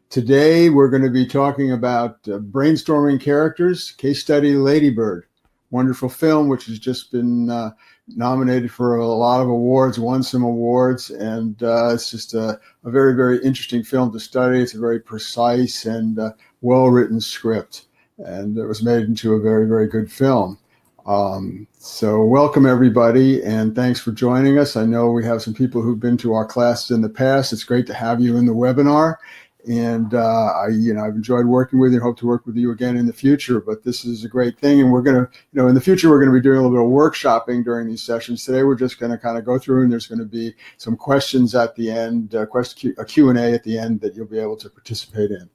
Today, we're going to be talking about brainstorming characters, case study Lady Bird, wonderful film, which has just been nominated for a lot of awards, won some awards, and it's just a very, very interesting film to study. It's a very precise and well-written script, and it was made into a very, very good film. So welcome everybody, and thanks for joining us. I know we have some people who've been to our classes in the past. It's great to have you in the webinar. And I've enjoyed working with you and hope to work with you again in the future. But this is a great thing, and we're going to, in the future, we're going to be doing a little bit of workshopping during these sessions. Today, we're just going to kind of go through, and there's going to be some questions at the end, a Q&A at the end that you'll be able to participate in.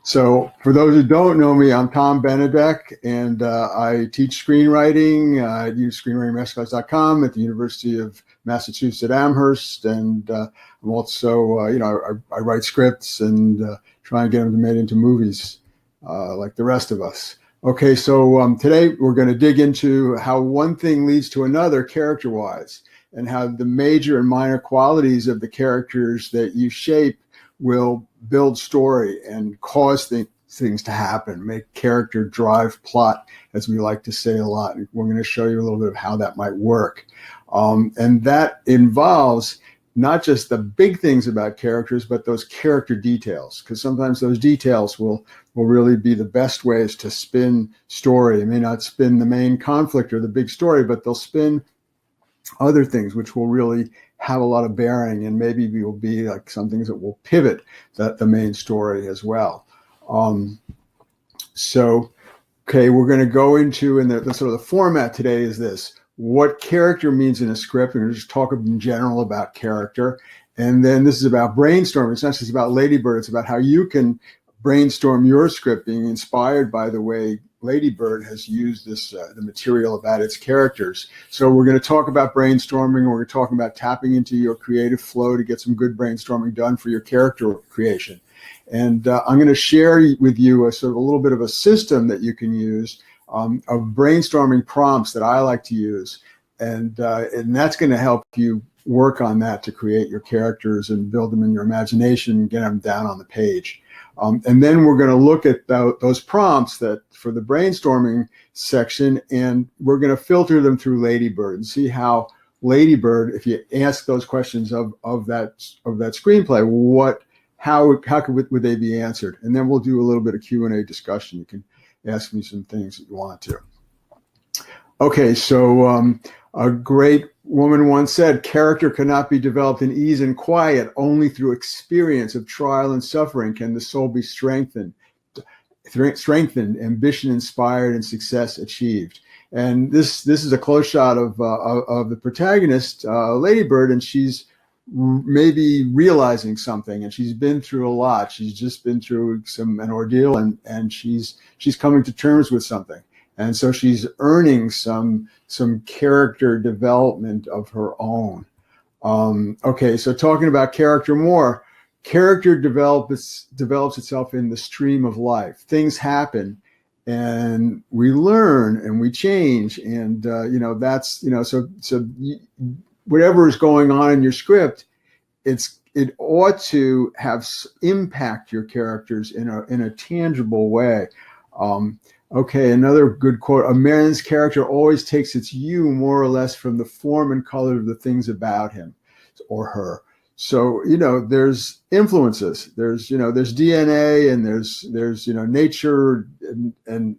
So for those who don't know me, I'm Tom Benedek, and I teach screenwriting. I use screenwritingmasterclass.com at the University of Massachusetts at Amherst, and I'm also, I write scripts and try and get them made into movies like the rest of us. Okay, so today we're going to dig into how one thing leads to another character-wise, and how the major and minor qualities of the characters that you shape will build story and cause things to happen, make character drive plot, as we like to say a lot. We're going to show you a little bit of how that might work. And that involves not just the big things about characters, but those character details, because sometimes those details will really be the best ways to spin story. It may not spin the main conflict or the big story, but they'll spin other things which will really have a lot of bearing, and maybe will be like some things that will pivot the main story as well. Okay, we're going to go into, and the sort of the format today is this: what character means in a script. We're going to just talk in general about character. And then this is about brainstorming. It's not just about Lady Bird. It's about how you can brainstorm your script, being inspired by the way Lady Bird has used the material about its characters. So we're going to talk about brainstorming. We're talking about tapping into your creative flow to get some good brainstorming done for your character creation. And I'm going to share with you a sort of a little bit of a system that you can use of brainstorming prompts that I like to use. And that's going to help you work on that to create your characters and build them in your imagination and get them down on the page. And then we're going to look at those prompts that for the brainstorming section, and we're going to filter them through Lady Bird and see how Lady Bird, if you ask those questions of that screenplay, how would they be answered? And then we'll do a little bit of Q&A discussion. You can ask me some things that you want to. Okay, so a great woman once said, character cannot be developed in ease and quiet. Only through experience of trial and suffering can the soul be strengthened, ambition inspired, and success achieved. And this is a close shot of the protagonist, Lady Bird, and she's maybe realizing something, and she's been through a lot. She's just been through an ordeal, and she's coming to terms with something. And so she's earning some character development of her own. Okay, so talking about character more, character develops itself in the stream of life. Things happen, and we learn and we change, and whatever is going on in your script, it ought to have impact your characters in a tangible way. Okay, another good quote: a man's character always takes its hue more or less from the form and color of the things about him or her. So, there's influences, there's DNA, and there's nature and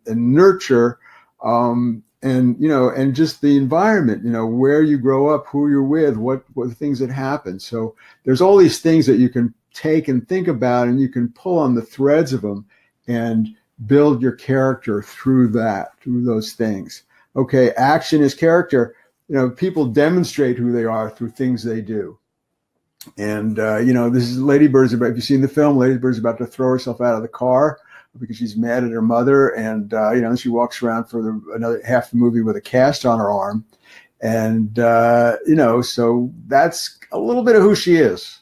nurture, and just the environment, where you grow up, who you're with, what the things that happen. So there's all these things that you can take and think about, and you can pull on the threads of them and build your character through those things. Okay, action is character. People demonstrate who they are through things they do. And, this is Lady Bird's about, if you've seen the film, Lady Bird's about to throw herself out of the car because she's mad at her mother. And, she walks around for another half the movie with a cast on her arm. And, so that's a little bit of who she is.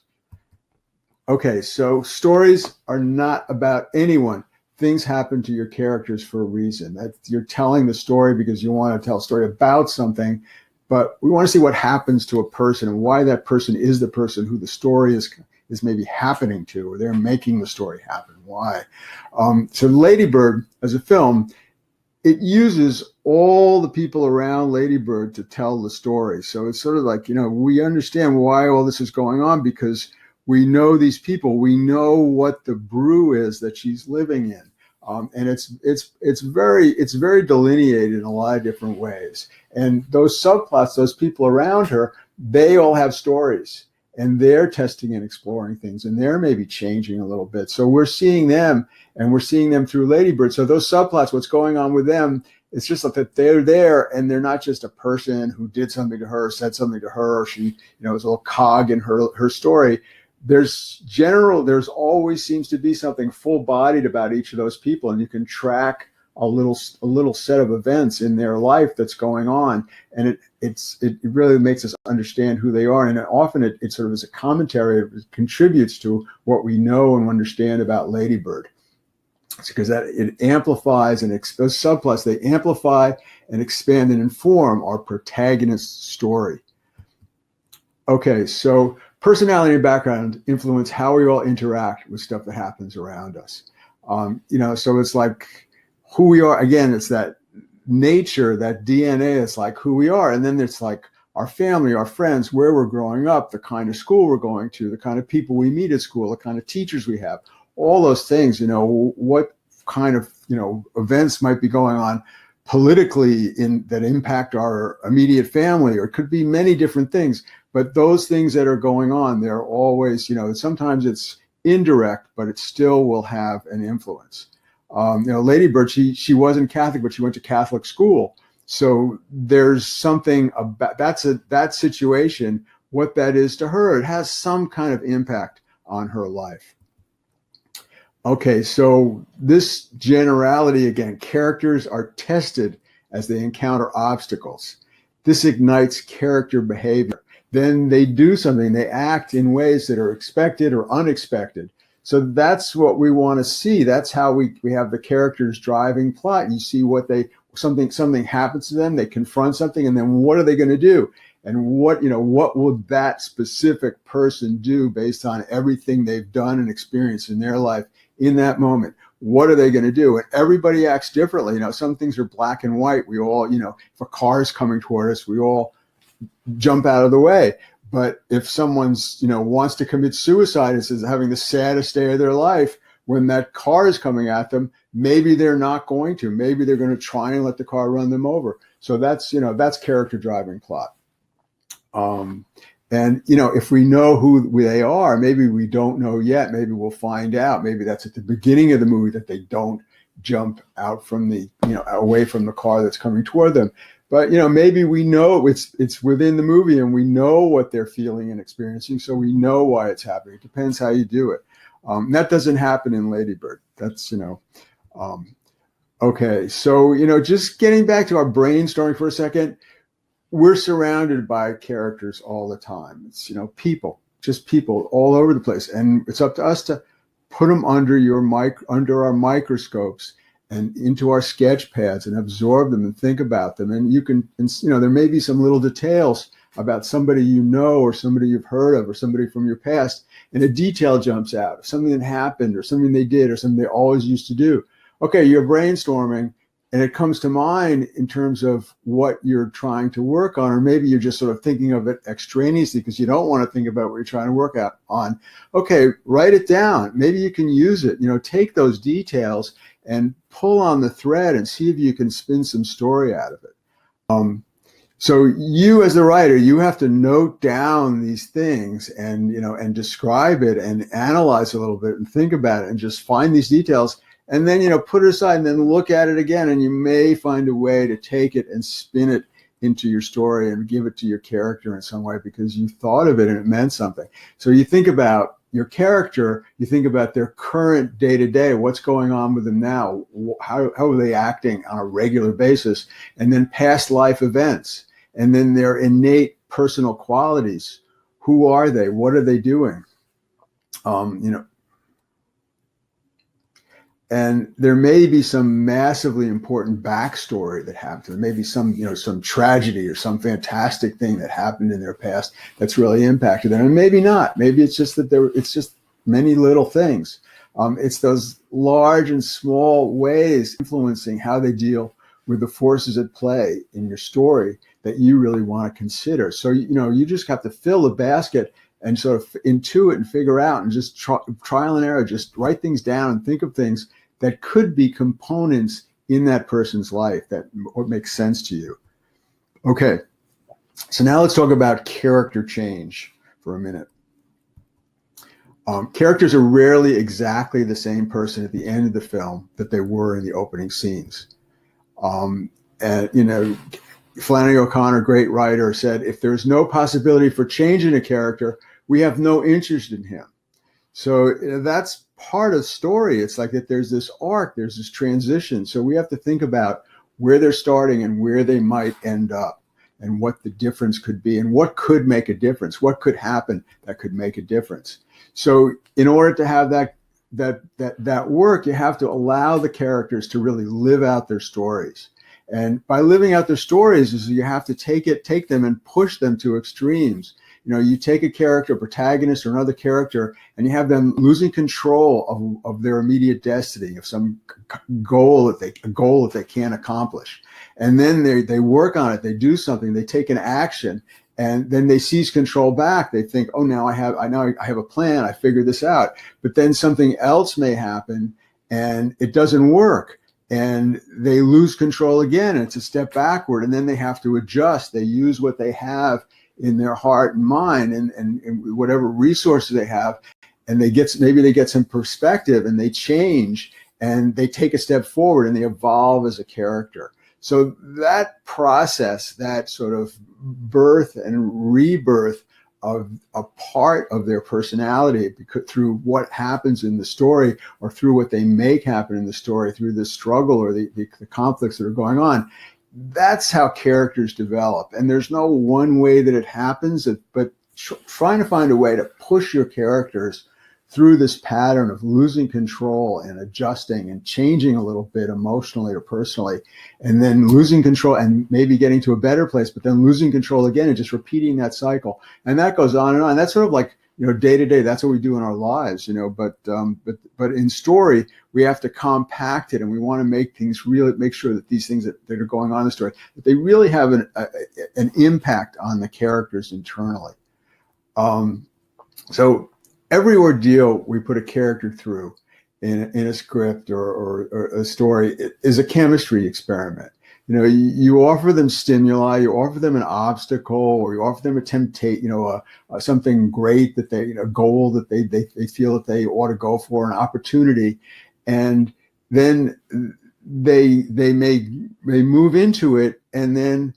Okay, so stories are not about anyone. Things happen to your characters for a reason. You're telling the story because you want to tell a story about something, but we want to see what happens to a person and why that person is the person who the story is maybe happening to, or they're making the story happen. Why? So Lady Bird, as a film, it uses all the people around Lady Bird to tell the story. So it's sort of like, we understand why all this is going on because we know these people. We know what the brew is that she's living in. And it's very delineated in a lot of different ways. And those subplots, those people around her, they all have stories. And they're testing and exploring things, and they're maybe changing a little bit. So we're seeing them, and we're seeing them through Lady Bird. So those subplots, what's going on with them, it's just like that they're there, and they're not just a person who did something to her, said something to her, or she, was a little cog in her story. There's always seems to be something full-bodied about each of those people, and you can track a little set of events in their life that's going on, and it really makes us understand who they are, and often it sort of is a commentary. It contributes to what we know and understand about Lady Bird. It's because that it amplifies and those subplots, they amplify and expand and inform our protagonist's story. Okay, so personality and background influence how we all interact with stuff that happens around us. So it's like who we are. Again, it's that nature, that DNA. It's like who we are. And then it's like our family, our friends, where we're growing up, the kind of school we're going to, the kind of people we meet at school, the kind of teachers we have, all those things, what kind of, events might be going on politically that impact our immediate family, or it could be many different things. But those things that are going on, they're always, sometimes it's indirect, but it still will have an influence. Lady Bird, she wasn't Catholic, but she went to Catholic school. So there's something about that situation, what that is to her. It has some kind of impact on her life. Okay, so this generality, again, characters are tested as they encounter obstacles. This ignites character behavior. Then they do something, they act in ways that are expected or unexpected. So that's what we want to see. That's how we have the characters driving plot. You see something happens to them, they confront something, and then what are they going to do? And what will that specific person do based on everything they've done and experienced in their life in that moment? What are they going to do? And everybody acts differently. Some things are black and white. We all, if a car is coming toward us, we all jump out of the way. But if someone's, wants to commit suicide and is having the saddest day of their life, when that car is coming at them, maybe they're not going to. Maybe they're going to try and let the car run them over. So that's character driving plot. And, if we know who they are, maybe we don't know yet. Maybe we'll find out. Maybe that's at the beginning of the movie that they don't jump out from away from the car that's coming toward them. But, maybe we know it's within the movie and we know what they're feeling and experiencing. So we know why it's happening. It depends how you do it. That doesn't happen in Lady Bird. That's, okay. So, just getting back to our brainstorming for a second, we're surrounded by characters all the time. It's, people all over the place. And it's up to us to put them under our microscopes and into our sketch pads and absorb them and think about them. And there may be some little details about somebody or somebody you've heard of or somebody from your past, and a detail jumps out, something that happened or something they did or something they always used to do. Okay, you're brainstorming, and it comes to mind in terms of what you're trying to work on, or maybe you're just sort of thinking of it extraneously because you don't want to think about what you're trying to work on. Okay, write it down. Maybe you can use it. Take those details and pull on the thread and see if you can spin some story out of it. So you, as the writer, you have to note down these things and describe it and analyze a little bit and think about it and just find these details. And then, put it aside and then look at it again, and you may find a way to take it and spin it into your story and give it to your character in some way because you thought of it and it meant something. So you think about your character, you think about their current day-to-day, what's going on with them now, how are they acting on a regular basis, and then past life events, and then their innate personal qualities. Who are they? What are they doing? And there may be some massively important backstory that happened. There may be some, some tragedy or some fantastic thing that happened in their past that's really impacted them. And maybe not. Maybe it's just that it's just many little things. It's those large and small ways influencing how they deal with the forces at play in your story that you really want to consider. So, you just have to fill the basket and sort of intuit and figure out and just trial and error, just write things down and think of things that could be components in that person's life that makes sense to you. Okay, so now let's talk about character change for a minute. Characters are rarely exactly the same person at the end of the film that they were in the opening scenes. And, Flannery O'Connor, great writer, said, if there's no possibility for changing a character, we have no interest in him. So that's part of the story. It's like that there's this arc, there's this transition. So we have to think about where they're starting and where they might end up and what the difference could be and what could make a difference, what could happen that could make a difference. So in order to have that work, you have to allow the characters to really live out their stories. And by living out their stories is you have to take them and push them to extremes. You take a character, a protagonist or another character, and you have them losing control of their immediate destiny, of some goal that they can't accomplish. And then they work on it, they do something, they take an action, and then they seize control back. They think, oh, now I have a plan, I figured this out. But then something else may happen and it doesn't work. And they lose control again. It's a step backward, and then they have to adjust. They use what they have in their heart and mind and whatever resources they have, and maybe they get some perspective and they change and they take a step forward and they evolve as a character. So that process, that sort of birth and rebirth of a part of their personality through what happens in the story or through what they make happen in the story, through the struggle or the conflicts that are going on, that's how characters develop. And there's no one way that it happens, but trying to find a way to push your characters through this pattern of losing control and adjusting and changing a little bit emotionally or personally, and then losing control and maybe getting to a better place, but then losing control again and just repeating that cycle. And that goes on and on. That's sort of like, day to day, that's what we do in our lives, but in story, we have to compact it, and we want to make sure that these things that are going on in the story, that they really have an impact on the characters internally. So every ordeal we put a character through in a script or a story is a chemistry experiment. You offer them stimuli, you offer them an obstacle, or you offer them a temptation, something great that a goal that they feel that they ought to go for, an opportunity, and then they may move into it, and then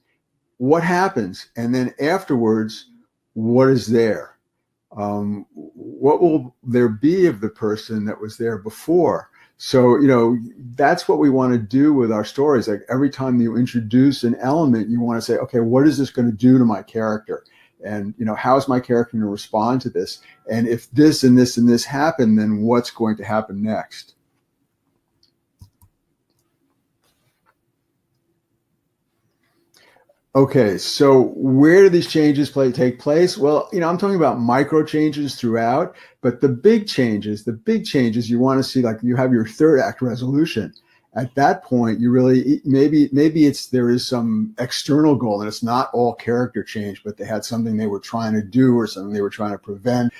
what happens, and then afterwards, what is there? What will there be of the person that was there before? So, that's what we want to do with our stories. Like every time you introduce an element, you want to say, okay, what is this going to do to my character? And, how is my character going to respond to this? And if this and this and this happen, then what's going to happen next? Okay, so where do these changes take place? Well, I'm talking about micro changes throughout, but the big changes you want to see, like you have your third act resolution. At that point, you really, maybe there is some external goal and it's not all character change, but they had something they were trying to do or something they were trying to prevent.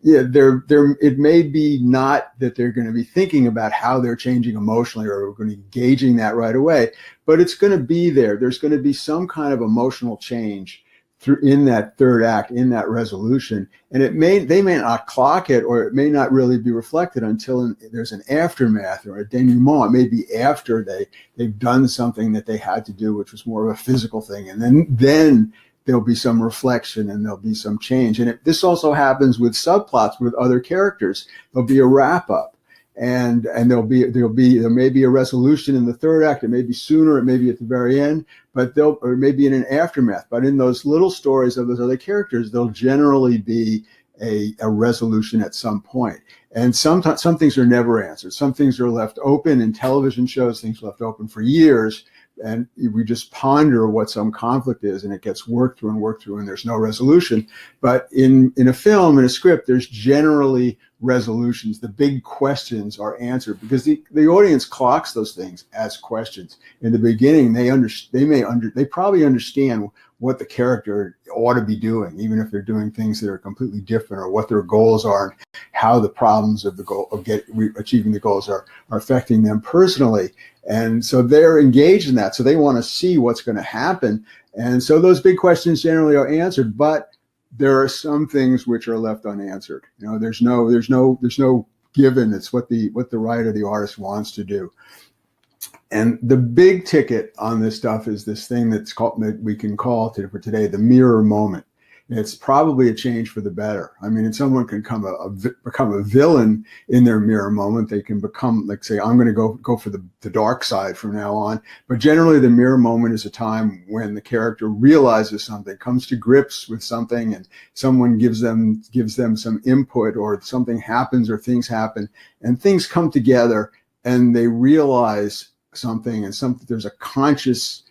It may be not that they're going to be thinking about how they're changing emotionally or going to be gauging that right away, but it's going to be there. There's going to be some kind of emotional change in that third act, in that resolution, and they may not clock it, or it may not really be reflected until there's an aftermath or a denouement. It may be after they've done something that they had to do, which was more of a physical thing, and then there'll be some reflection and there'll be some change. And this also happens with subplots with other characters. There'll be a wrap up. And there may be a resolution in the third act. It may be sooner, it may be at the very end, or maybe in an aftermath. But in those little stories of those other characters, there'll generally be a resolution at some point. And sometimes some things are never answered. Some things are left open in television shows, things left open for years. And we just ponder what some conflict is, and it gets worked through and worked through, and there's no resolution. But in a film, in a script, there's generally resolutions. The big questions are answered because the audience clocks those things as questions. In the beginning, they probably understand what the character ought to be doing, even if they're doing things that are completely different, or what their goals are, and how the problems of the goal of achieving the goals are affecting them personally. And so they're engaged in that. So they want to see what's going to happen. And so those big questions generally are answered, but there are some things which are left unanswered. There's no given. It's what the writer, the artist wants to do. And the big ticket on this stuff is this thing that we can call for today the mirror moment. It's probably a change for the better. I mean, someone can become a villain in their mirror moment. They can become, like, say, I'm going to go for the dark side from now on. But generally, the mirror moment is a time when the character realizes something, comes to grips with something, and someone gives them some input, or something happens, or things happen, and things come together, and they realize something, and there's a conscious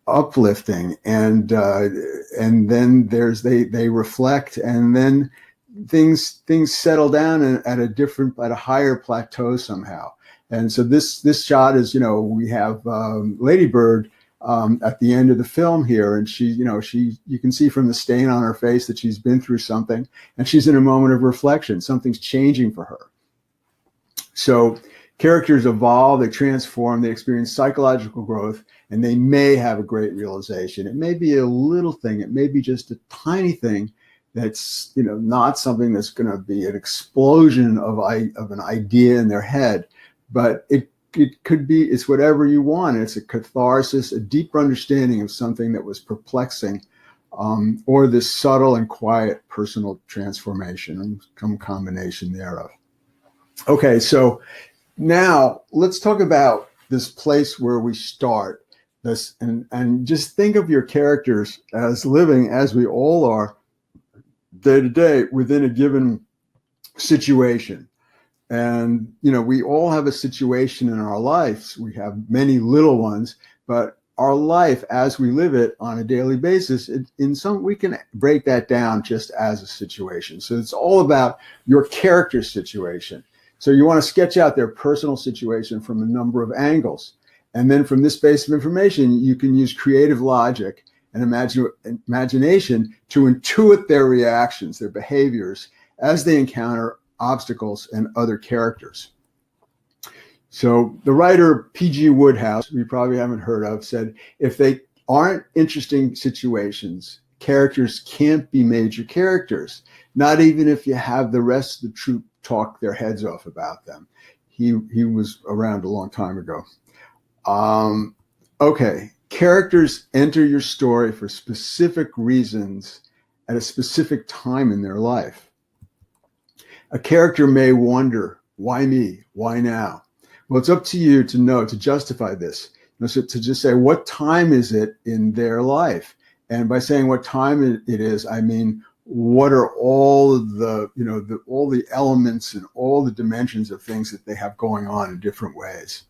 uplifting, and then they reflect, and then things settle down at a higher plateau somehow. And so this shot is, we have Lady Bird at the end of the film here, and you can see from the stain on her face that she's been through something, and she's in a moment of reflection. Something's changing for her. So characters evolve, they transform, they experience psychological growth, and they may have a great realization. It may be a little thing. It may be just a tiny thing that's, not something that's going to be an explosion of an idea in their head, but it could be, it's whatever you want. It's a catharsis, a deeper understanding of something that was perplexing, or this subtle and quiet personal transformation, and some combination thereof. Okay, so now let's talk about this place where we start this, and just think of your characters as living, as we all are, day to day within a given situation. And, we all have a situation in our lives. We have many little ones, but our life as we live it on a daily basis, we can break that down just as a situation. So it's all about your character situation. So you want to sketch out their personal situation from a number of angles. And then from this base of information, you can use creative logic and imagination to intuit their reactions, their behaviors, as they encounter obstacles and other characters. So the writer P.G. Wodehouse, we probably haven't heard of, said, if they aren't interesting situations, characters can't be major characters, not even if you have the rest of the troupe talk their heads off about them. He was around a long time ago. Okay, characters enter your story for specific reasons at a specific time in their life. A character may wonder, why me? Why now? Well, it's up to you to justify this. So to just say, what time is it in their life? And by saying what time it is, I mean, what are all of all the elements and all the dimensions of things that they have going on in different ways.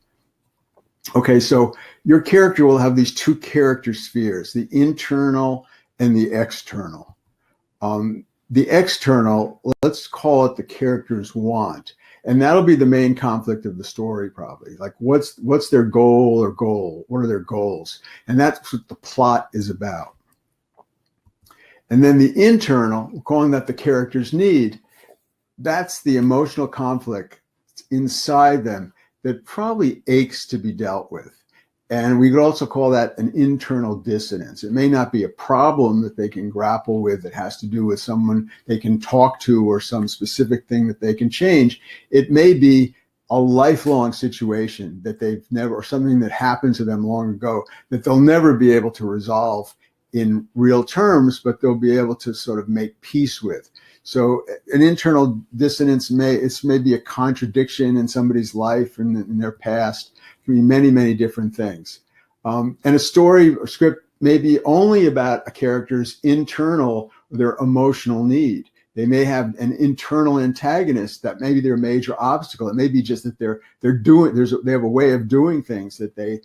Okay, so your character will have these two character spheres, the internal and the external. The external, let's call it the character's want. And that'll be the main conflict of the story, probably. Like, what's their goal or goal? What are their goals? And that's what the plot is about. And then the internal, we're calling that the character's need. That's the emotional conflict inside them that probably aches to be dealt with. And we could also call that an internal dissonance. It may not be a problem that they can grapple with that has to do with someone they can talk to or some specific thing that they can change. It may be a lifelong situation that they've never, or something that happened to them long ago that they'll never be able to resolve in real terms, but they'll be able to sort of make peace with. So an internal dissonance may be a contradiction in somebody's life and in their past. It can be many, many different things. And a story or script may be only about a character's internal their emotional need. They may have an internal antagonist that may be their major obstacle. It may be just that they have a way of doing things that they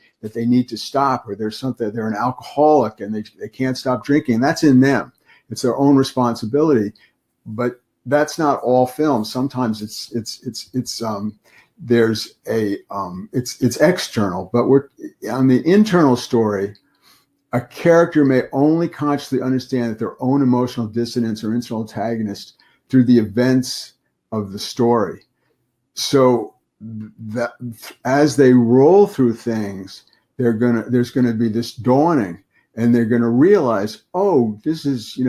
need to stop, or there's something, they're an alcoholic and they can't stop drinking. And that's in them. It's their own responsibility. But that's not all film. Sometimes it's external. But we're on the internal story. A character may only consciously understand that their own emotional dissonance or internal antagonist through the events of the story. So that as they roll through things, there's gonna be this dawning, and they're gonna realize, oh, this is,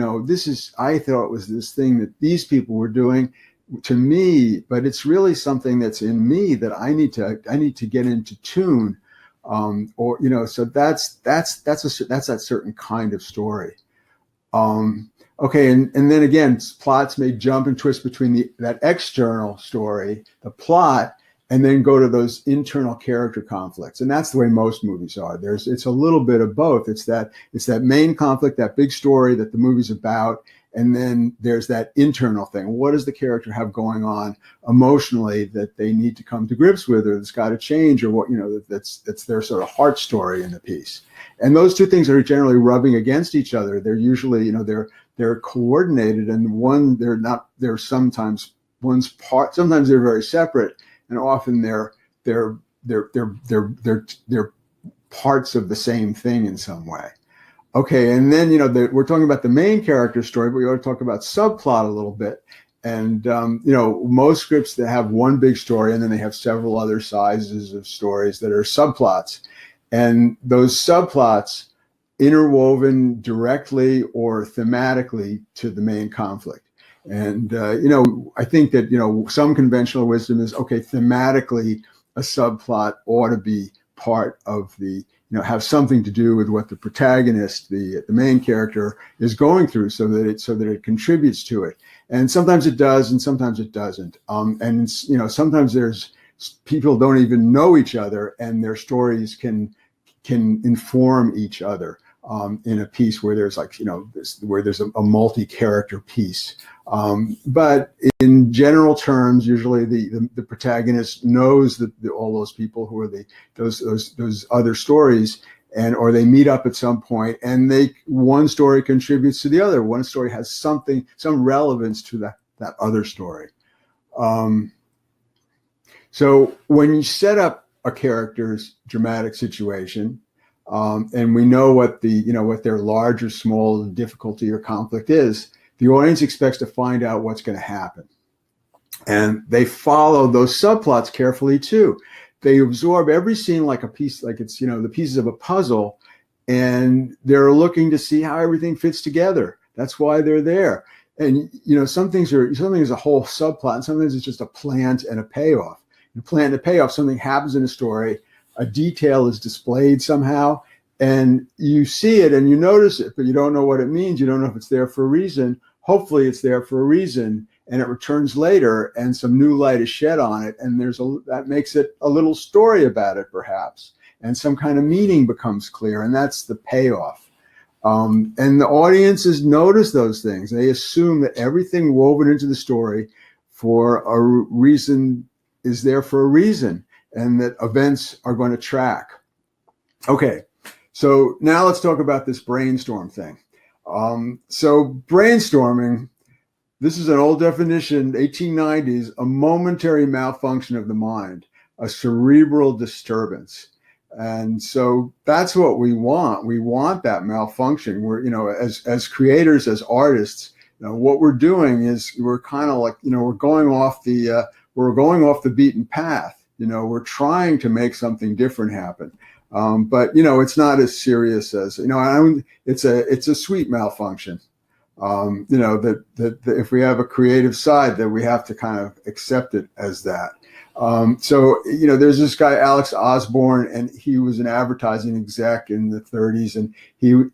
I thought it was this thing that these people were doing to me, but it's really something that's in me that I need to get into tune. So that's that certain kind of story. Okay, and then again, plots may jump and twist between that external story, the plot, and then go to those internal character conflicts. And that's the way most movies are. It's a little bit of both. It's that main conflict, that big story that the movie's about, and then there's that internal thing. What does the character have going on emotionally that they need to come to grips with, or that's got to change, or what, that's their sort of heart story in the piece. And those two things are generally rubbing against each other. They're usually, they're coordinated, and they're sometimes one's part, sometimes they're very separate, and often they're parts of the same thing in some way. Okay, and then, we're talking about the main character story, but we ought to talk about subplot a little bit. And, most scripts that have one big story, and then they have several other sizes of stories that are subplots. And those subplots interwoven directly or thematically to the main conflict. And, I think that, some conventional wisdom is, okay, thematically, a subplot ought to be part of the, have something to do with what the protagonist, the main character, is going through, so that it contributes to it. And sometimes it does, and sometimes it doesn't. And sometimes there's people don't even know each other, and their stories can inform each other in a piece where there's where there's a multi-character piece. But in general terms, usually the protagonist knows that all those people who are those other stories, or they meet up at some point, and one story contributes to the other. One story has some relevance to that other story. So when you set up a character's dramatic situation, and we know what what their large or small difficulty or conflict is, the audience expects to find out what's going to happen. And they follow those subplots carefully too. They absorb every scene like a piece, like it's, the pieces of a puzzle, and they're looking to see how everything fits together. That's why they're there. And, something is a whole subplot, and sometimes it's just a plant and a payoff. The plant and a payoff, something happens in a story, a detail is displayed somehow, and you see it and you notice it, but you don't know what it means. You don't know if it's there for a reason. Hopefully it's there for a reason, and it returns later, and some new light is shed on it, and that makes it a little story about it, perhaps, and some kind of meaning becomes clear, and that's the payoff. And the audiences notice those things. They assume that everything woven into the story for a reason is there for a reason, and that events are going to track. Okay, so now let's talk about this brainstorm thing. So brainstorming, this is an old definition, 1890s, a momentary malfunction of the mind, a cerebral disturbance. And so that's what we want. We want that malfunction. We're, as creators, as artists, what we're doing is we're kind of like, we're going off the beaten path. We're trying to make something different happen. But it's not as serious as, it's a sweet malfunction. That if we have a creative side, that we have to kind of accept it as that. So there's this guy, Alex Osborne, and he was an advertising exec in the 30s, and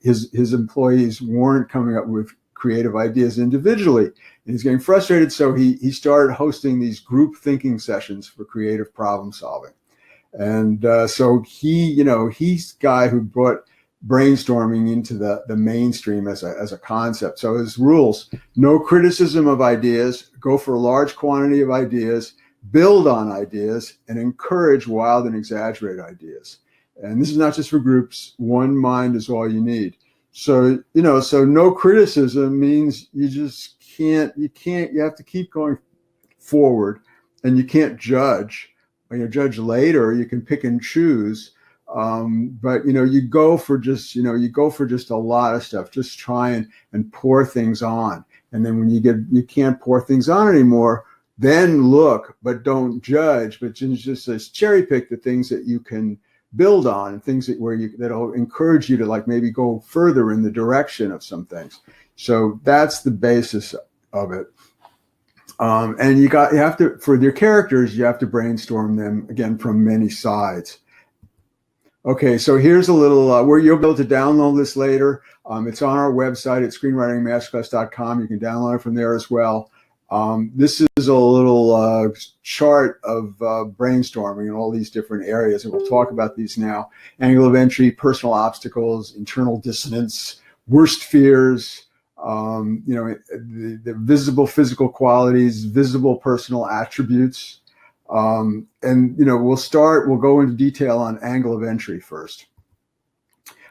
his employees weren't coming up with creative ideas individually, and he's getting frustrated. So he started hosting these group thinking sessions for creative problem solving. And so he's the guy who brought brainstorming into the mainstream as a concept. So his rules: no criticism of ideas, go for a large quantity of ideas, build on ideas, and encourage wild and exaggerated ideas. And this is not just for groups. One mind is all you need. So, so no criticism means you have to keep going forward, and you can't judge. You judge later, you can pick and choose. But you go for just a lot of stuff. Just try and pour things on. And then when you can't pour things on anymore, then look, but don't judge. But just says cherry pick the things that you can build on, and things that'll encourage you to like maybe go further in the direction of some things. So that's the basis of it. And you have to, for your characters, you have to brainstorm them again from many sides. Okay, so here's a little where you'll be able to download this later. It's on our website at screenwritingmasterclass.com. You can download it from there as well. This is a little chart of brainstorming in all these different areas, and we'll talk about these now. Angle of entry, personal obstacles, internal dissonance, worst fears, the visible physical qualities, visible personal attributes. And we'll go into detail on angle of entry first.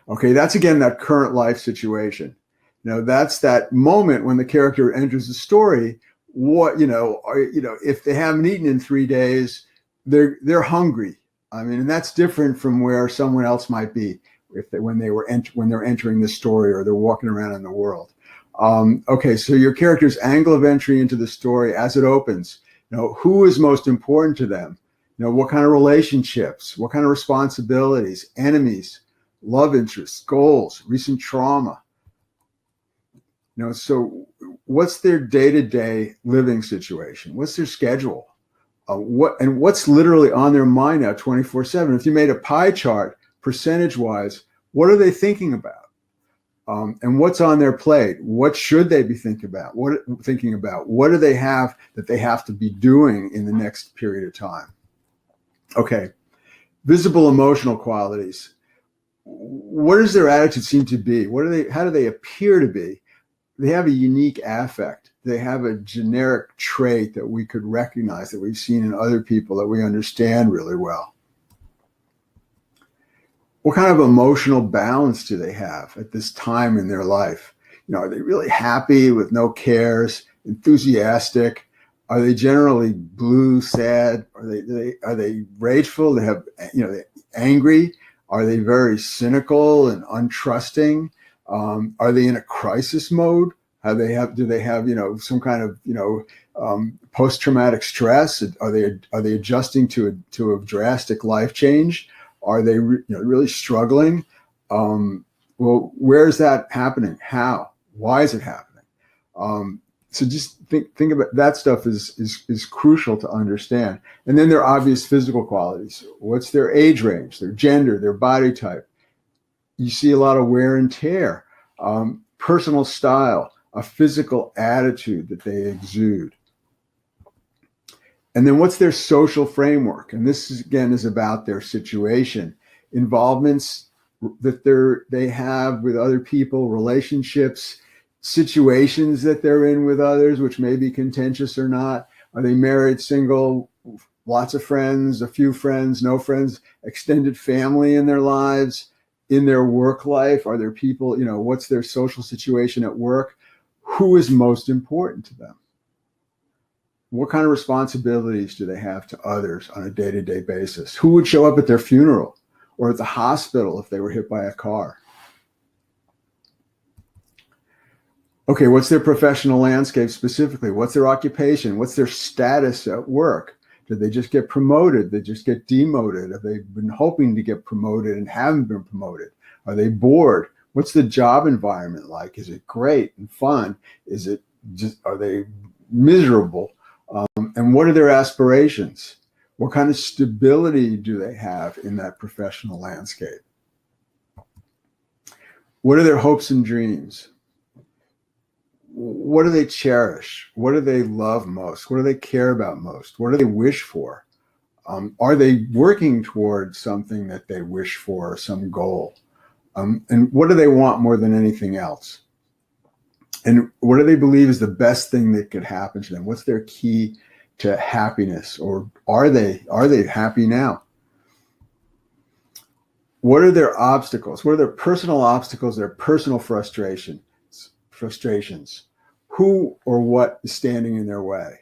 Okay, that's again that current life situation. That's that moment when the character enters the story. If they haven't eaten in 3 days, they're hungry. I mean, and that's different from where someone else might be when they're entering the story or they're walking around in the world. Okay, so your character's angle of entry into the story as it opens. Who is most important to them? What kind of relationships, what kind of responsibilities, enemies, love interests, goals, recent trauma. So what's their day-to-day living situation? What's their schedule? What's literally on their mind now 24/7? If you made a pie chart, percentage-wise, what are they thinking about? And what's on their plate? What should they be thinking about? What do they have that they have to be doing in the next period of time? Okay, visible emotional qualities. What does their attitude seem to be? How do they appear to be? They have a unique affect. They have a generic trait that we could recognize, that we've seen in other people, that we understand really well. What kind of emotional balance do they have at this time in their life? Are they really happy with no cares, enthusiastic? Are they generally blue, sad? Are they rageful? They have, they angry? Are they very cynical and untrusting? Are they in a crisis mode? Do they have some kind of post-traumatic stress? Are they adjusting to a drastic life change? Are they really struggling? Well, where is that happening? How? Why is it happening? So just think about that stuff is crucial to understand. And then their obvious physical qualities. What's their age range, their gender, their body type? You see a lot of wear and tear, personal style, a physical attitude that they exude. And then what's their social framework? And this is about their situation, involvements that they have with other people, relationships, situations that they're in with others, which may be contentious or not. Are they married, single, lots of friends, a few friends, no friends, extended family in their lives, in their work life? Are there people, what's their social situation at work? Who is most important to them? What kind of responsibilities do they have to others on a day-to-day basis? Who would show up at their funeral or at the hospital if they were hit by a car? Okay, what's their professional landscape specifically? What's their occupation? What's their status at work? Did they just get promoted? Did they just get demoted? Have they been hoping to get promoted and haven't been promoted? Are they bored? What's the job environment like? Is it great and fun? Are they miserable? And what are their aspirations? What kind of stability do they have in that professional landscape? What are their hopes and dreams? What do they cherish? What do they love most? What do they care about most? What do they wish for? Are they working towards something that they wish for, some goal? And what do they want more than anything else? And what do they believe is the best thing that could happen to them? What's their key to happiness? Or are they happy now? What are their obstacles? What are their personal obstacles, their personal frustrations? Who or what is standing in their way?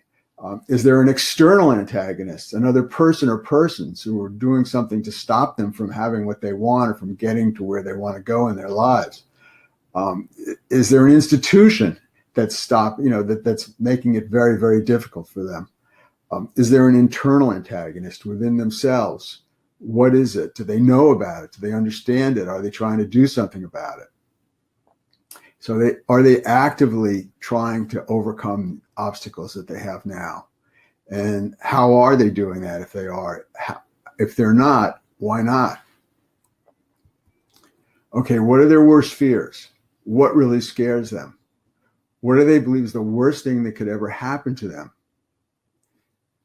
Is there an external antagonist, another person or persons who are doing something to stop them from having what they want or from getting to where they want to go in their lives? Is there an institution that's that's making it very, very difficult for them? Is there an internal antagonist within themselves? What is it? Do they know about it? Do they understand it? Are they trying to do something about it? So are they actively trying to overcome obstacles that they have now? And how are they doing that if they are? If they're not, why not? Okay, what are their worst fears? What really scares them? What do they believe is the worst thing that could ever happen to them?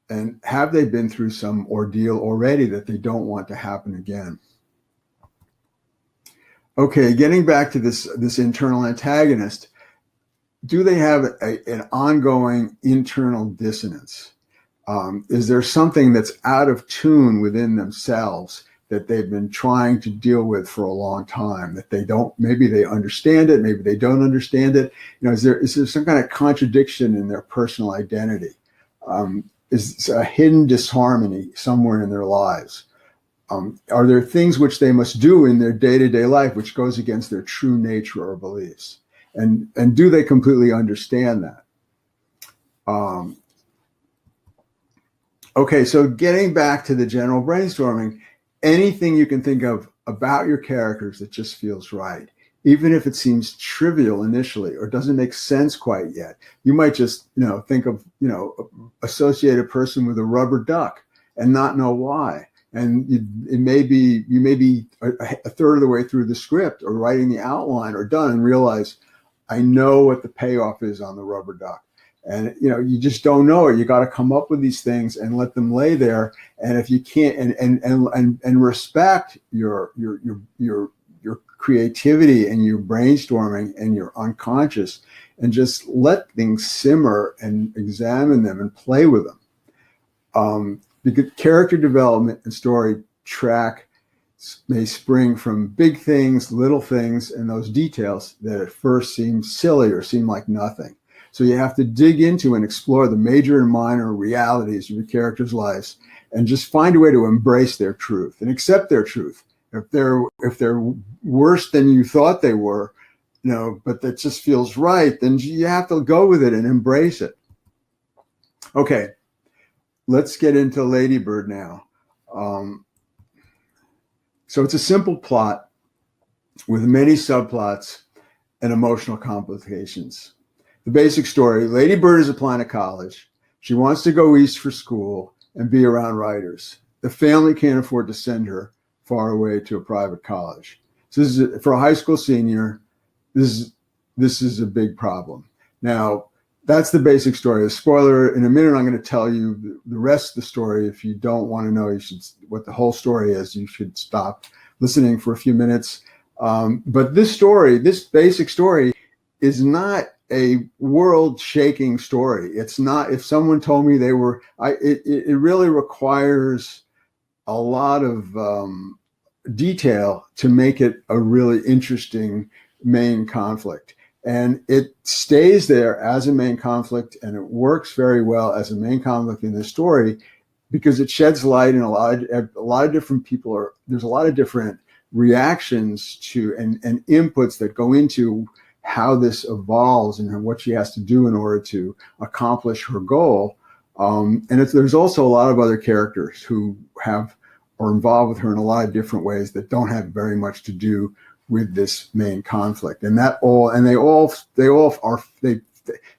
And have they been through some ordeal already that they don't want to happen again? Okay, getting back to this internal antagonist, do they have an ongoing internal dissonance? Is there something that's out of tune within themselves that they've been trying to deal with for a long time, that maybe they understand it, maybe they don't understand it? Is there some kind of contradiction in their personal identity? Is a hidden disharmony somewhere in their lives? Are there things which they must do in their day-to-day life which goes against their true nature or beliefs? And do they completely understand that? Okay, so getting back to the general brainstorming, anything you can think of about your characters that just feels right, even if it seems trivial initially or doesn't make sense quite yet. You might just, think of, associate a person with a rubber duck and not know why. And you may be a third of the way through the script or writing the outline or done and realize, I know what the payoff is on the rubber duck. And, you just don't know it. You got to come up with these things and let them lay there. And if you can't, and respect your creativity and your brainstorming and your unconscious, and just let things simmer and examine them and play with them. Because character development and story track may spring from big things, little things, and those details that at first seem silly or seem like nothing. So you have to dig into and explore the major and minor realities of your characters' lives and just find a way to embrace their truth and accept their truth. If they're worse than you thought they were, but that just feels right, then you have to go with it and embrace it. Okay, let's get into Lady Bird now. So it's a simple plot with many subplots and emotional complications. The basic story: Lady Bird is applying to college. She wants to go east for school and be around writers. The family can't afford to send her far away to a private college. So this is, for a high school senior, this is a big problem. Now, that's the basic story. A spoiler, in a minute I'm going to tell you the rest of the story. If you don't want to know what the whole story is, you should stop listening for a few minutes. But this basic story is not a world-shaking story. It's not. If someone told me they were, it really requires a lot of detail to make it a really interesting main conflict. And it stays there as a main conflict, and it works very well as a main conflict in the story because it sheds light, and a lot of different people there's a lot of different reactions to and inputs that go into how this evolves and what she has to do in order to accomplish her goal. And there's also a lot of other characters who are involved with her in a lot of different ways that don't have very much to do with this main conflict. And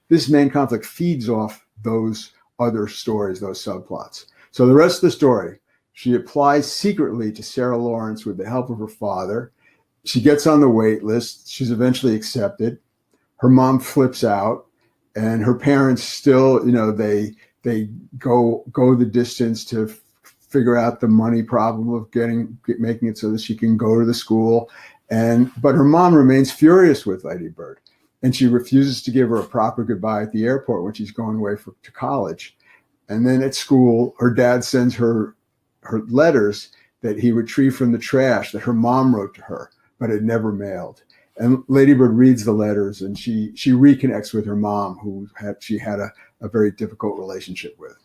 this main conflict feeds off those other stories, those subplots. So the rest of the story: she applies secretly to Sarah Lawrence with the help of her father. She gets on the wait list. She's eventually accepted. Her mom flips out, and her parents still, they go the distance to figure out the money problem of making it so that she can go to the school. But her mom remains furious with Lady Bird, and she refuses to give her a proper goodbye at the airport when she's going away to college. And then at school, her dad sends her letters that he retrieved from the trash that her mom wrote to her, but had never mailed. And Lady Bird reads the letters, and she reconnects with her mom, who she had a very difficult relationship with.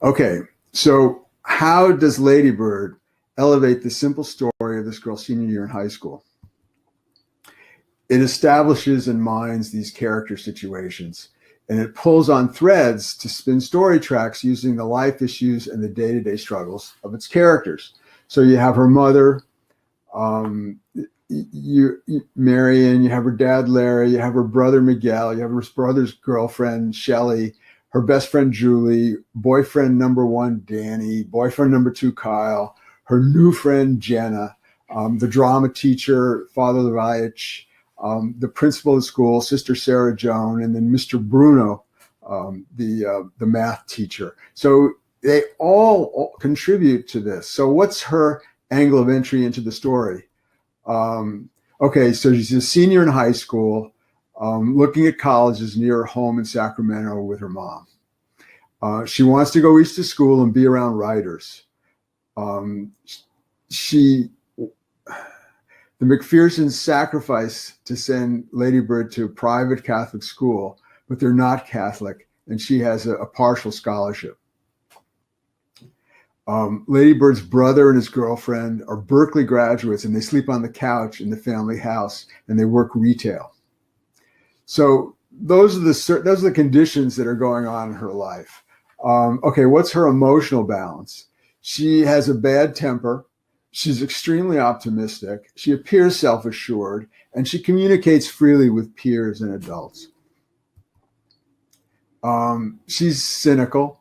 Okay, so how does Lady Bird elevate the simple story of this girl's senior year in high school? It establishes and mines these character situations, and it pulls on threads to spin story tracks using the life issues and the day-to-day struggles of its characters. So you have her mother, Marion, you have her dad, Larry, you have her brother, Miguel, you have her brother's girlfriend, Shelley, her best friend, Julie, boyfriend number 1, Danny, boyfriend number 2, Kyle, her new friend, Jenna, the drama teacher, Father Levaich, the principal of the school, Sister Sarah Joan, and then Mr. Bruno, the math teacher. So they all contribute to this. So what's her angle of entry into the story? Okay, so she's a senior in high school, looking at colleges near her home in Sacramento with her mom. She wants to go east to school and be around writers. The McPhersons sacrifice to send Lady Bird to a private Catholic school, but they're not Catholic, and she has a partial scholarship. Lady Bird's brother and his girlfriend are Berkeley graduates, and they sleep on the couch in the family house, and they work retail. So those are the conditions that are going on in her life. Okay, what's her emotional balance? She has a bad temper. She's extremely optimistic. She appears self-assured, and she communicates freely with peers and adults. She's cynical.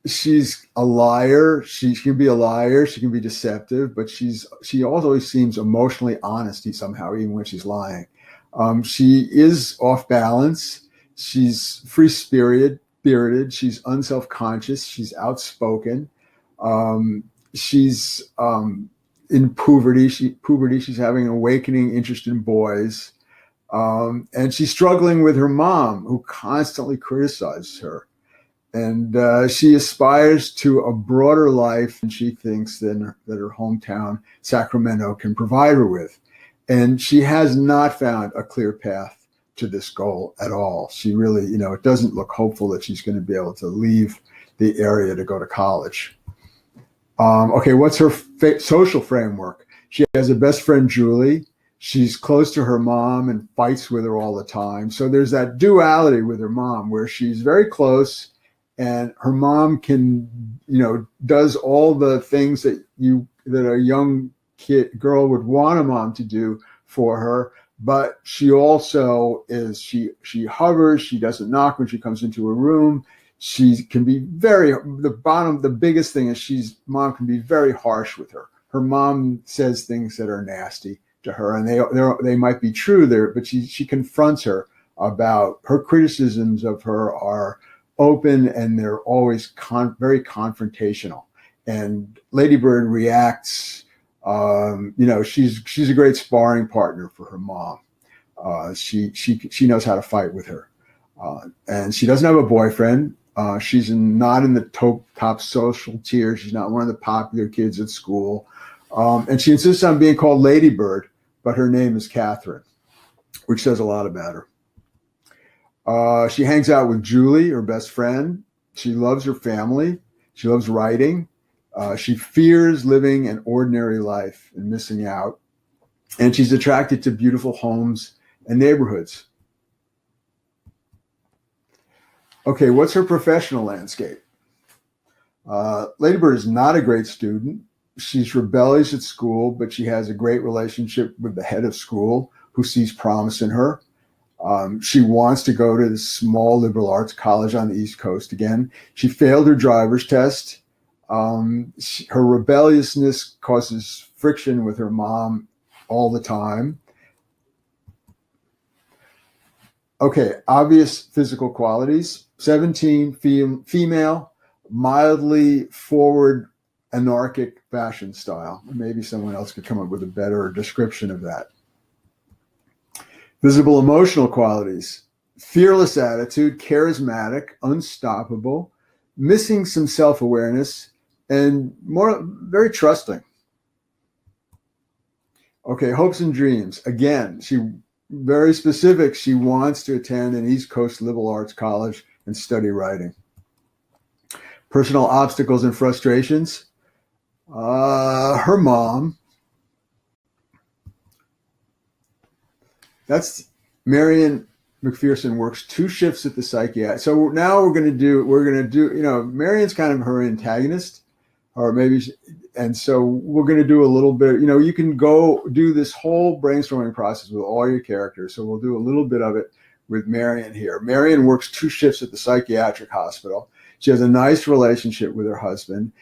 She's a liar. She can be a liar. She can be deceptive, but she always seems emotionally honest somehow, even when she's lying. She is off balance. She's free-spirited. She's unselfconscious. She's outspoken. She's in puberty. She's having an awakening interest in boys. And she's struggling with her mom, who constantly criticizes her. And she aspires to a broader life than she thinks that her hometown, Sacramento, can provide her with. And she has not found a clear path to this goal at all. She really, it doesn't look hopeful that she's going to be able to leave the area to go to college. Okay, what's her social framework? She has a best friend, Julie. She's close to her mom and fights with her all the time. So there's that duality with her mom where she's very close, and her mom can, does all the things that a young girl would want a mom to do for her. But she also she hovers. She doesn't knock when she comes into a room. She can be the biggest thing is mom can be very harsh with her. Her mom says things that are nasty to her, and they might be true there, but she confronts her about her criticisms of her are open, and they're always very confrontational. And Lady Bird reacts. She's a great sparring partner for her mom. She knows how to fight with her, and she doesn't have a boyfriend. She's not in the top social tier. She's not one of the popular kids at school, and she insists on being called Lady Bird, but her name is Catherine, which says a lot about her. She hangs out with Julie, her best friend. She loves her family. She loves writing. She fears living an ordinary life and missing out. And she's attracted to beautiful homes and neighborhoods. Okay, what's her professional landscape? Lady Bird is not a great student. She's rebellious at school, but she has a great relationship with the head of school, who sees promise in her. She wants to go to this small liberal arts college on the East Coast again. She failed her driver's test. Her rebelliousness causes friction with her mom all the time. Okay, obvious physical qualities. 17, female, mildly forward anarchic fashion style. Maybe someone else could come up with a better description of that. Visible emotional qualities: fearless attitude, charismatic, unstoppable, missing some self-awareness, and very trusting. Okay, hopes and dreams. Again, she very specific. She wants to attend an East Coast liberal arts college and study writing. Personal obstacles and frustrations. Her mom. That's Marion McPherson works 2 shifts at the psychiatrist. So now we're going to do, Marion's kind of her antagonist, or maybe, and so we're going to do a little bit, you can go do this whole brainstorming process with all your characters. So we'll do a little bit of it with Marion here. Marion works 2 shifts at the psychiatric hospital. She has a nice relationship with her husband.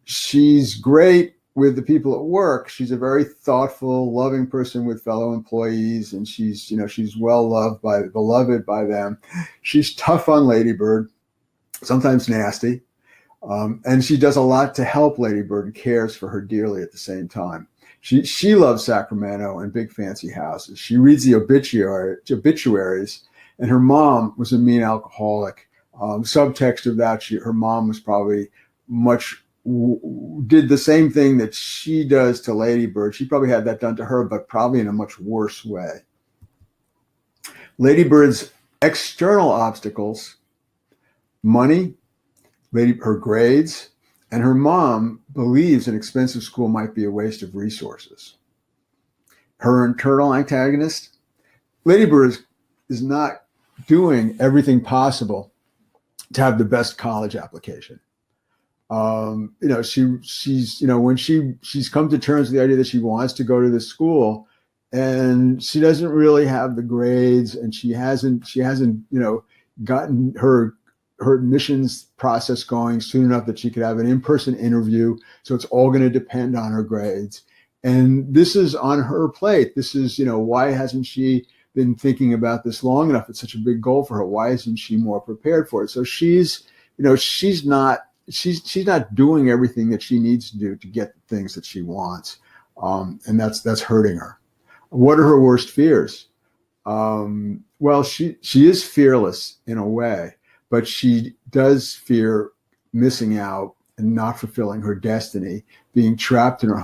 She's great with the people at work. She's a very thoughtful, loving person with fellow employees, and she's beloved by them. She's tough on Lady Bird, sometimes nasty, and she does a lot to help Lady Bird and cares for her dearly at the same time. She loves Sacramento and big fancy houses. She reads the obituaries, and her mom was a mean alcoholic. Subtext of that, her mom was probably did the same thing that she does to Lady Bird. She probably had that done to her, but probably in a much worse way. Lady Bird's external obstacles: money, her grades, and her mom believes an expensive school might be a waste of resources. Her internal antagonist: Lady Bird is not doing everything possible to have the best college application. She's come to terms with the idea that she wants to go to this school, and she doesn't really have the grades, and she hasn't gotten her admissions process going soon enough that she could have an in-person interview. So it's all going to depend on her grades, and this is on her plate. This is, why hasn't she been thinking about this long enough? It's such a big goal for her. Why isn't she more prepared for it? So she's not doing everything that she needs to do to get the things that she wants, and that's hurting her. What are her worst fears? Well, she is fearless in a way, but she does fear missing out and not fulfilling her destiny, being trapped in her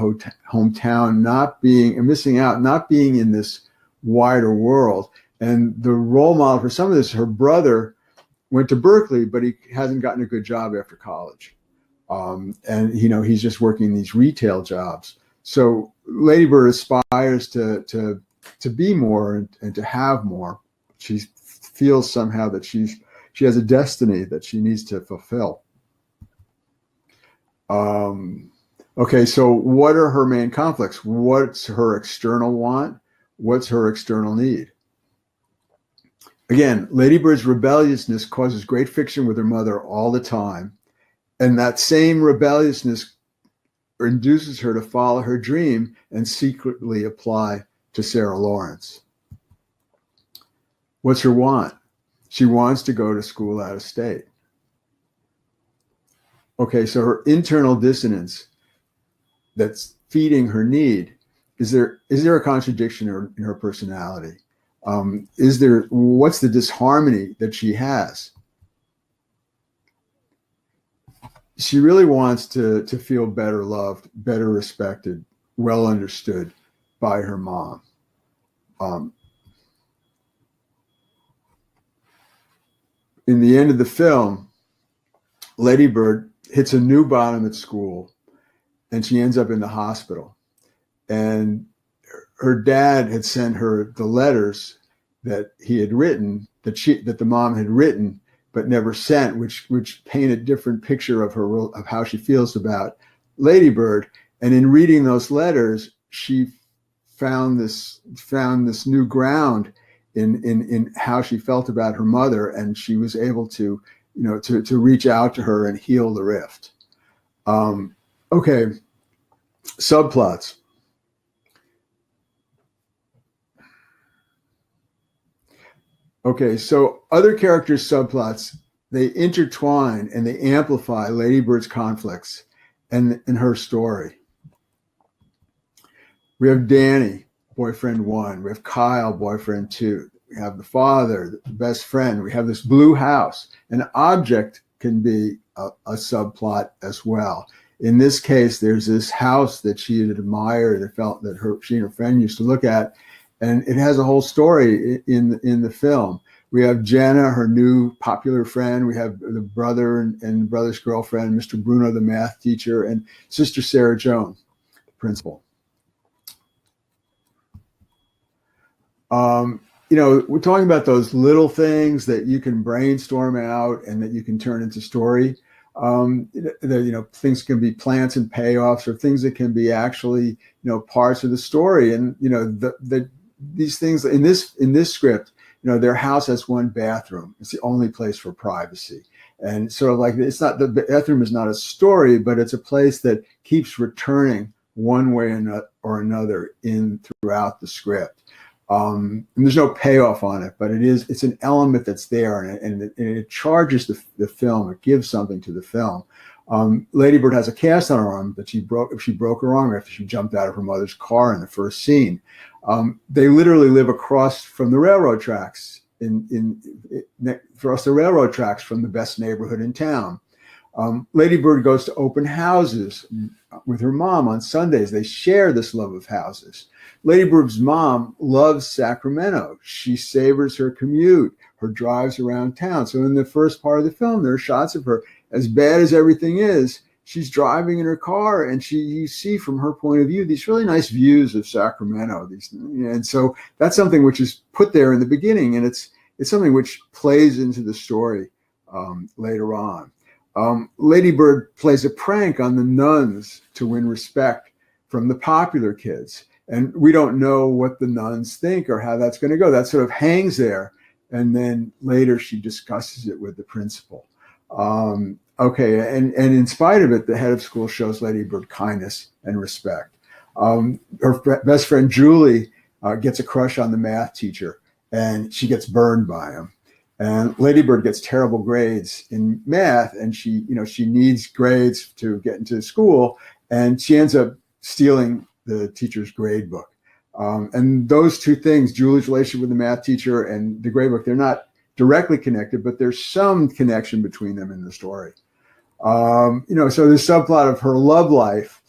hometown, not being in this wider world. And the role model for some of this, her brother went to Berkeley, but he hasn't gotten a good job after college. And he's just working these retail jobs. So Lady Bird aspires to be more and to have more. She feels somehow that she has a destiny that she needs to fulfill. Okay, so what are her main conflicts? What's her external want? What's her external need? Again, Lady Bird's rebelliousness causes great friction with her mother all the time. And that same rebelliousness induces her to follow her dream and secretly apply to Sarah Lawrence. What's her want? She wants to go to school out of state. Okay, so her internal dissonance that's feeding her need, is there a contradiction in her personality? What's the disharmony that she has? She really wants to feel better loved, better respected, well understood by her mom. In the end of the film, Lady Bird hits a new bottom at school, and she ends up in the hospital. And her dad had sent her the letters that he had written, that the mom had written but never sent, which paint a different picture of how she feels about Lady Bird. And in reading those letters, she found this new ground in how she felt about her mother, and she was able to reach out to her and heal the rift. Okay, subplots. Okay, so other characters' subplots, they intertwine and they amplify Lady Bird's conflicts, and her story. We have Danny, boyfriend one. We have Kyle, boyfriend two. We have the father, the best friend. We have this blue house. An object can be a subplot as well. In this case, there's this house that she had admired, that felt that she and her friend used to look at, and it has a whole story in the film. We have Jenna, her new popular friend. We have the brother and brother's girlfriend, Mr. Bruno, the math teacher, and Sister Sarah Joan, the principal. We're talking about those little things that you can brainstorm out and that you can turn into story. Things can be plants and payoffs, or things that can be actually, parts of the story. And, these things in this script, their house has one bathroom. It's the only place for privacy. And sort of like, it's not, the bathroom is not a story, but it's a place that keeps returning one way or another throughout the script. And there's no payoff on it, but it's an element that's there, and it charges the film. It gives something to the film. Lady Bird has a cast on her arm that she broke her arm after she jumped out of her mother's car in the first scene. They literally live across from the railroad tracks across the railroad tracks from the best neighborhood in town. Lady Bird goes to open houses with her mom on Sundays. They share this love of houses. Lady Bird's mom loves Sacramento. She savors her commute, her drives around town. So in the first part of the film, there are shots of her, as bad as everything is, she's driving in her car, and you see from her point of view these really nice views of Sacramento. And so that's something which is put there in the beginning, and it's something which plays into the story later on. Lady Bird plays a prank on the nuns to win respect from the popular kids. And we don't know what the nuns think or how that's going to go. That sort of hangs there. And then later she discusses it with the principal. And in spite of it, the head of school shows Lady Bird kindness and respect. Her best friend Julie gets a crush on the math teacher, and she gets burned by him. And Lady Bird gets terrible grades in math, and she needs grades to get into school, and she ends up stealing the teacher's grade book. And those two things, Julie's relationship with the math teacher and the grade book, they're not directly connected, but there's some connection between them in the story. So the subplot of her love life,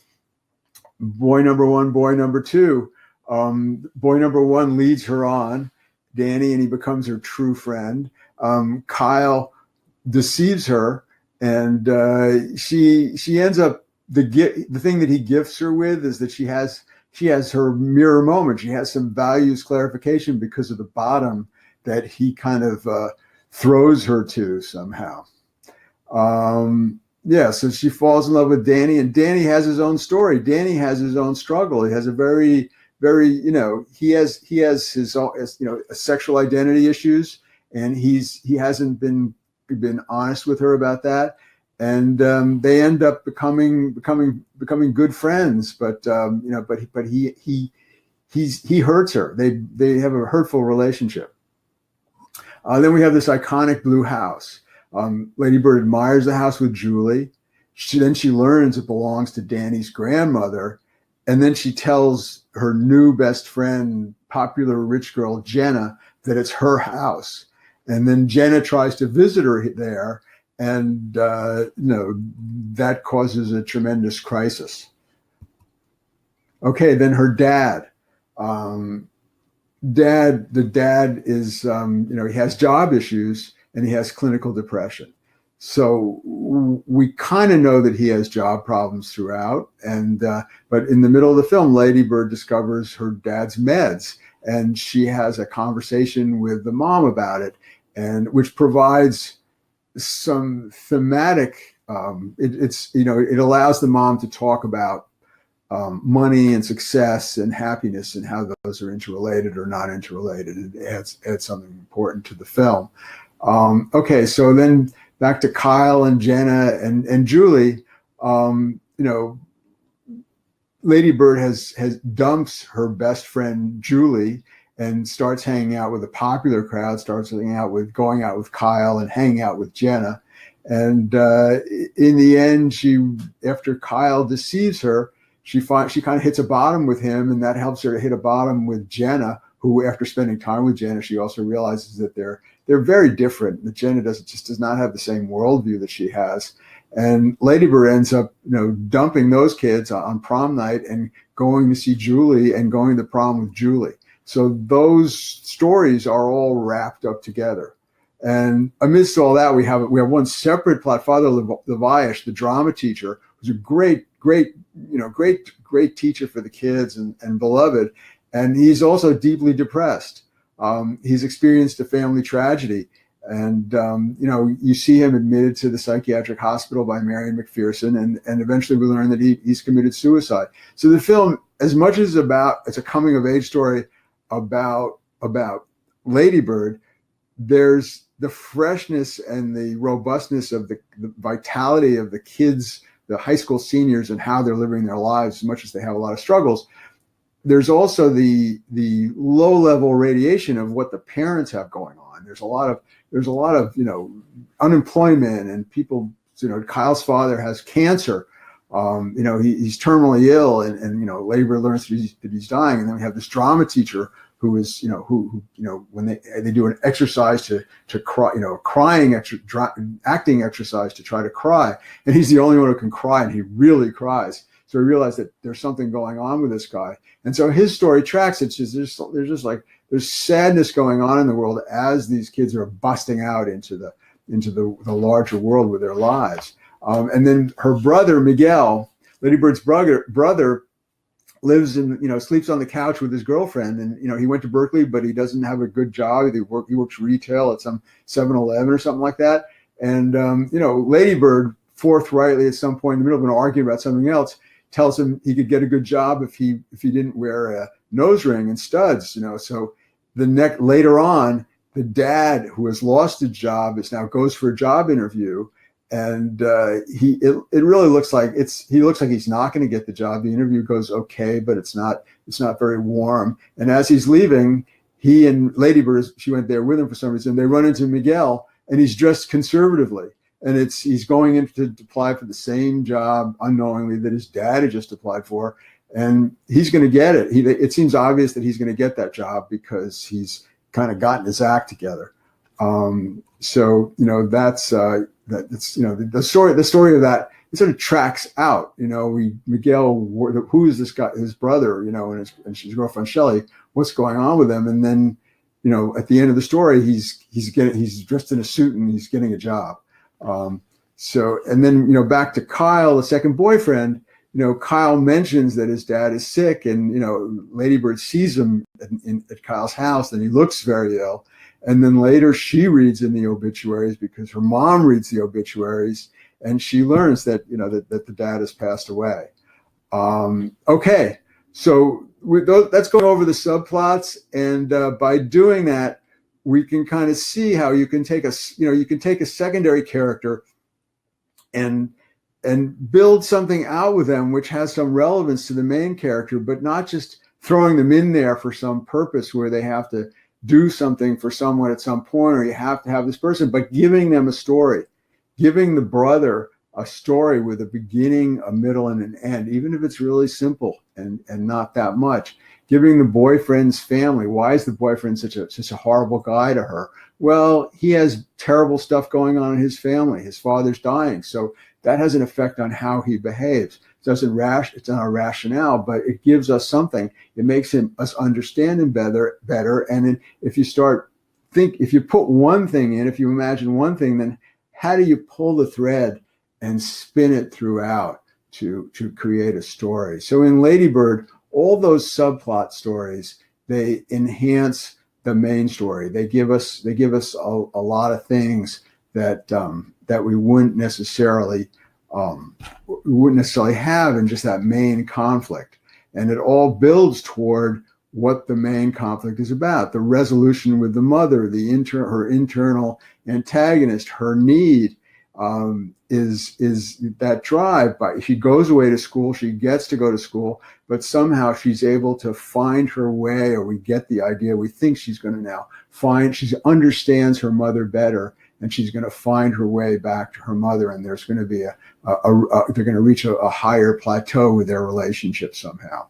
boy number one, boy number two. Boy number one leads her on, Danny, and he becomes her true friend. Kyle deceives her, and she ends up, the thing that he gifts her with is that she has her mirror moment. She has some values clarification because of the bottom that he kind of throws her to somehow. So she falls in love with Danny, and Danny has his own story. Danny has his own struggle. He has a very, very, he has his own, sexual identity issues, and he hasn't been honest with her about that. And they end up becoming good friends, but he hurts her. They have a hurtful relationship. Then we have this iconic blue house. Lady Bird admires the house with Julie. She learns it belongs to Danny's grandmother, and then she tells her new best friend, popular rich girl Jenna, that it's her house. And then Jenna tries to visit her there, and that causes a tremendous crisis. Okay, then her dad. The dad is, he has job issues, and he has clinical depression. So we kind of know that he has job problems throughout. But in the middle of the film, Lady Bird discovers her dad's meds, and she has a conversation with the mom about it, and which provides some thematic. It allows the mom to talk about money and success and happiness and how those are interrelated or not interrelated. It adds something important to the film. So then back to Kyle and Jenna and Julie. Lady Bird has dumps her best friend Julie and starts hanging out with a popular crowd, going out with Kyle and hanging out with Jenna. And in the end, after Kyle deceives her, she kind of hits a bottom with him, and that helps her to hit a bottom with Jenna, who, after spending time with Jenna, she also realizes that they're very different. That Jenna does not have the same worldview that she has. And Lady Bird ends up, dumping those kids on prom night and going to see Julie and going to prom with Julie. So those stories are all wrapped up together. And amidst all that, we have one separate plot. Father Leviash, the drama teacher, who's a great teacher for the kids and beloved. And he's also deeply depressed. He's experienced a family tragedy. And, you see him admitted to the psychiatric hospital by Marion McPherson. And eventually we learn that he's committed suicide. So the film, as much as it's a coming of age story about Lady Bird, there's the freshness and the robustness of the vitality of the kids, the high school seniors, and how they're living their lives, as much as they have a lot of struggles. There's also the low-level radiation of what the parents have going on. There's a lot of unemployment, and people. Kyle's father has cancer. He's terminally ill, and Lady Bird learns that he's dying, and then we have this drama teacher who is, who when they do an exercise to cry, acting exercise to try to cry, and he's the only one who can cry, and he really cries. So we realize that there's something going on with this guy, and so his story tracks. It's just there's sadness going on in the world as these kids are busting out into the larger world with their lives. And then her brother Miguel, Lady Bird's brother, lives sleeps on the couch with his girlfriend, and he went to Berkeley, but he doesn't have a good job. He works retail at some 7-Eleven or something like that. And Lady Bird forthrightly at some point in the middle of an argument about something else tells him he could get a good job if he didn't wear a nose ring and studs. So later on, the dad who has lost his job goes for a job interview. And it really looks like he looks like he's not going to get the job. The interview goes okay, but it's not very warm. And as he's leaving, he and Lady Bird, she went there with him for some reason, they run into Miguel, and he's dressed conservatively. And he's going in to apply for the same job unknowingly that his dad had just applied for. And he's going to get it. It seems obvious that he's going to get that job because he's kind of gotten his act together. That's the story of that. It sort of tracks out. Miguel, who is this guy, his brother, and his girlfriend Shelley. What's going on with them? And then, at the end of the story, he's dressed in a suit and he's getting a job. And then back to Kyle, the second boyfriend. Kyle mentions that his dad is sick, and Lady Bird sees him at Kyle's house, and he looks very ill. And then later she reads in the obituaries because her mom reads the obituaries, and she learns that that the dad has passed away. Okay, so that's going over the subplots, and by doing that, we can kind of see how you can take a secondary character and build something out with them which has some relevance to the main character, but not just throwing them in there for some purpose where they have to do something for someone at some point, or you have to have this person, but giving them a story, giving the brother a story with a beginning, a middle, and an end, even if it's really simple and not that much. Giving the boyfriend's family, why is the boyfriend such a horrible guy to her? Well, he has terrible stuff going on in his family. His father's dying, so that has an effect on how he behaves. It's not a rationale, but it gives us something. It makes us understand him better. And if you put one thing in, if you imagine one thing, then how do you pull the thread and spin it throughout to create a story? So in Lady Bird, all those subplot stories, they enhance the main story. They give us a lot of things that we wouldn't necessarily have in just that main conflict. And it all builds toward what the main conflict is about: the resolution with the mother, her internal antagonist, her need, is that drive. She goes away to school, she gets to go to school, but somehow she's able to find her way, or we get the idea, we think she's going to now she understands her mother better, and she's going to find her way back to her mother, and there's going to be they're going to reach a higher plateau with their relationship somehow.